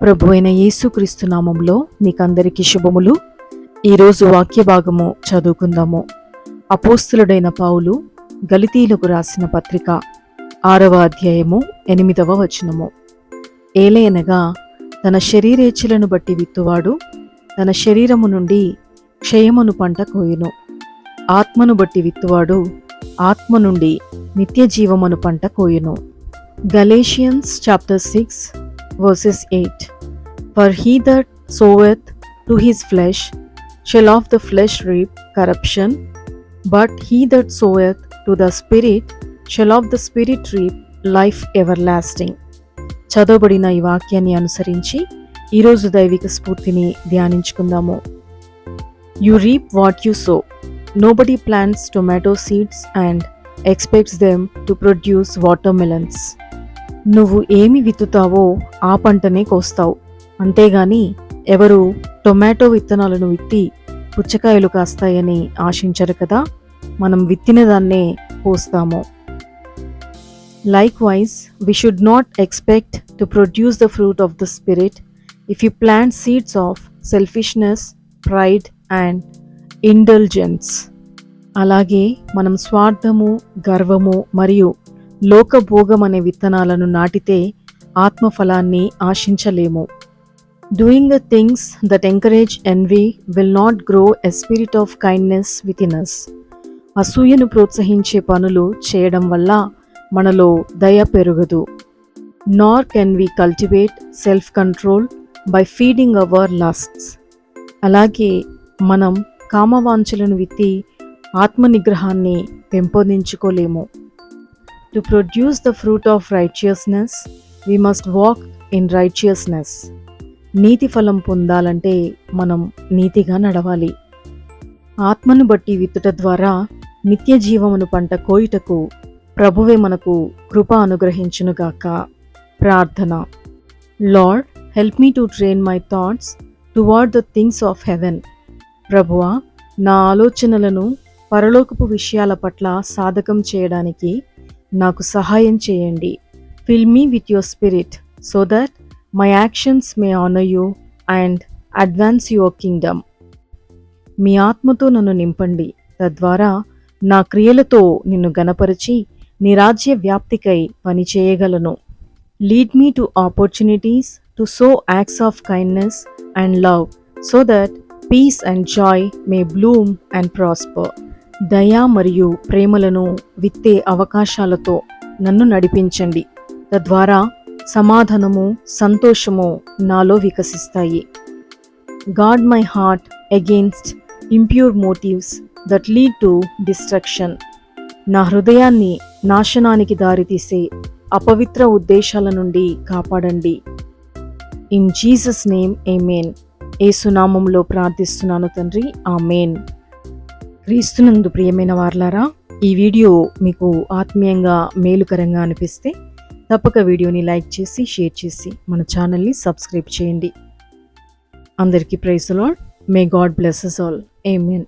ప్రభు అయిన యేసుక్రీస్తు నామంలో మీకందరికీ శుభములు. ఈరోజు వాక్య భాగము చదువుకుందాము. అపోస్తలుడైన పౌలు గలితీలకు రాసిన పత్రిక 6వ అధ్యాయము 8వ వచనము. ఏలయనగా తన శరీరేచ్ఛలను బట్టి విత్తువాడు తన శరీరము నుండి క్షయమును పంట కోయును, ఆత్మను బట్టి విత్తువాడు ఆత్మ నుండి నిత్య జీవమును పంట కోయును. Galatians chapter 6 verses 8. For he that soweth to his flesh shall of the flesh reap corruption, but he that soweth to the Spirit shall of the Spirit reap life everlasting. చదవబడిన ఈ వాక్యాన్ని అనుసరించి ఈరోజు దైవిక స్ఫూర్తిని ధ్యానించుకుందాము. You reap what you sow. Nobody plants tomato seeds and expects them to produce watermelons. నువ్వు ఏమి విత్తుతావో ఆ పంటనే కోస్తావు, అంతేగాని ఎవరు టొమాటో విత్తనాలను విత్తి పుచ్చకాయలు కాస్తాయని ఆశించరు కదా. మనం విత్తిన దాన్నే కోస్తాము. Likewise, we should not expect to produce the fruit of the Spirit if you plant seeds of selfishness, pride and indulgence. అలాగే మనం స్వార్థము, గర్వము మరియు లోకభోగం అనే విత్తనాలను నాటితే ఆత్మఫలాన్ని ఆశించలేము. Doing the things that encourage envy will not grow a spirit of kindness within us. అసూయను ప్రోత్సహించే పనులు చేయడం వల్ల మనలో దయ పెరుగదు. Nor can we cultivate self-control by feeding our lusts. అలాగే మనం కామవాంఛలను విత్తి ఆత్మనిగ్రహాన్ని పెంపొందించుకోలేము. To produce the fruit of righteousness, we must walk in righteousness. నీతి ఫలం పొందాలంటే మనం నీతిగా నడవాలి. ఆత్మను బట్టి విత్తుట ద్వారా నిత్య జీవమును పంట కోయుటకు ప్రభువే మనకు కృప అనుగ్రహించునుగాక. ప్రార్థన. Lord, help me to train my thoughts towards the things of haven. ప్రభువా, నా ఆలోచనలను పరలోకపు విషయాల పట్ల సాధకం చేయడానికి నాకు సహాయం చేయండి. Fill me with your spirit so that my actions may honour you and advance your kingdom. మీ ఆత్మతో నన్ను నింపండి, తద్వారా నా క్రియలతో నిన్ను గణపరిచి నీ రాజ్య వ్యాప్తికై పని చేయగలను. Lead me to opportunities to sow acts of kindness and love so that peace and joy may bloom and prosper. దయ మరియు ప్రేమలను విత్తే అవకాశాలతో నన్ను నడిపించండి, తద్వారా సమాధానము, సంతోషము నాలో వికసిస్తాయి. Guard my heart against impure motives that lead to destruction. నా హృదయాన్ని నాశనానికి దారితీసే అపవిత్ర ఉద్దేశాల నుండి కాపాడండి. In Jesus name amen. యేసు నామములో ప్రార్థిస్తున్నాను తండ్రి, ఆమేన్. క్రీస్తునందు ప్రియమైన వారలారా, ఈ వీడియో మీకు ఆత్మీయంగా మేలుకరంగా అనిపిస్తే తప్పక వీడియోని లైక్ చేసి షేర్ చేసి మన ఛానల్ని సబ్స్క్రైబ్ చేయండి. అందరికీ praise the lord. May god bless us all. Amen.